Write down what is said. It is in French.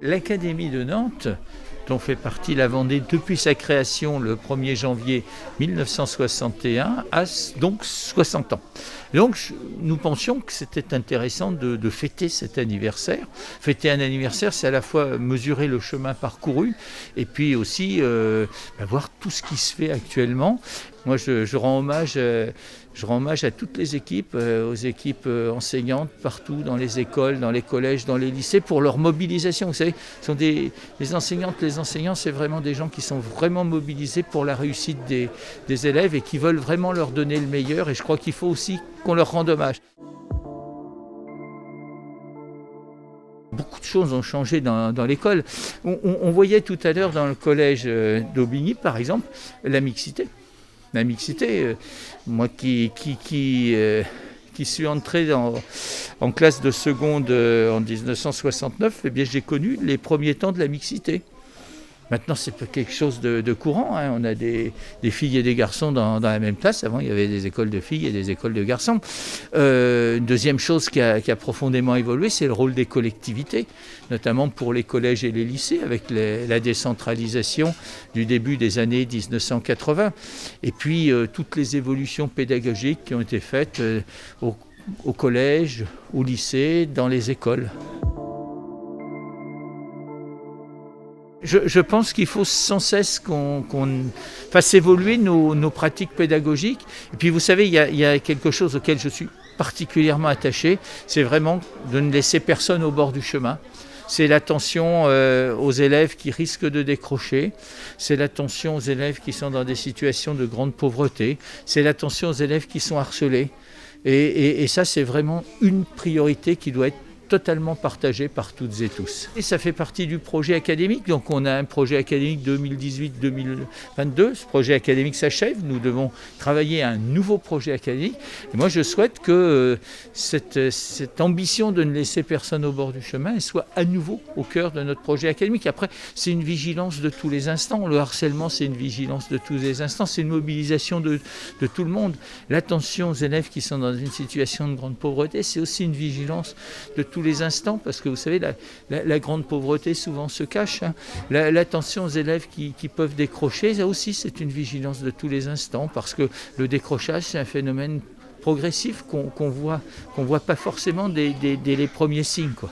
L'Académie de Nantes, dont fait partie la Vendée depuis sa création le 1er janvier 1961, a donc 60 ans. Donc nous pensions que c'était intéressant de fêter cet anniversaire. Fêter un anniversaire, c'est à la fois mesurer le chemin parcouru et puis aussi voir tout ce qui se fait actuellement. Moi, je rends hommage à toutes les équipes, aux équipes enseignantes partout, dans les écoles, dans les collèges, dans les lycées, pour leur mobilisation. Vous savez, ce sont les enseignantes, les enseignants, c'est vraiment des gens qui sont vraiment mobilisés pour la réussite des élèves et qui veulent vraiment leur donner le meilleur. Et je crois qu'il faut aussi qu'on leur rende hommage. Beaucoup de choses ont changé dans l'école. On voyait tout à l'heure dans le collège d'Aubigny, par exemple, la mixité. La mixité, moi qui suis entré en classe de seconde en 1969, eh bien, j'ai connu les premiers temps de la mixité. Maintenant, c'est quelque chose de courant. Hein. On a des filles et des garçons dans la même classe. Avant, il y avait des écoles de filles et des écoles de garçons. Une deuxième chose qui a profondément évolué, c'est le rôle des collectivités, notamment pour les collèges et les lycées, avec la décentralisation du début des années 1980. Et puis, toutes les évolutions pédagogiques qui ont été faites au collège, au lycée, dans les écoles. Je pense qu'il faut sans cesse qu'on fasse évoluer nos pratiques pédagogiques. Et puis vous savez, il y a quelque chose auquel je suis particulièrement attaché, c'est vraiment de ne laisser personne au bord du chemin. C'est l'attention aux élèves qui risquent de décrocher, c'est l'attention aux élèves qui sont dans des situations de grande pauvreté, c'est l'attention aux élèves qui sont harcelés. Et ça, c'est vraiment une priorité qui doit être totalement partagé par toutes et tous. Et ça fait partie du projet académique, donc on a un projet académique 2018-2022, ce projet académique s'achève, nous devons travailler à un nouveau projet académique, et moi je souhaite que cette ambition de ne laisser personne au bord du chemin elle soit à nouveau au cœur de notre projet académique. Après, c'est une vigilance de tous les instants, le harcèlement c'est une vigilance de tous les instants, c'est une mobilisation de tout le monde. L'attention aux élèves qui sont dans une situation de grande pauvreté, c'est aussi une vigilance de tous les instants, parce que vous savez, la grande pauvreté souvent se cache. Hein. L'attention aux élèves qui peuvent décrocher, ça aussi c'est une vigilance de tous les instants, parce que le décrochage c'est un phénomène progressif qu'on voit pas forcément dès les premiers signes, quoi.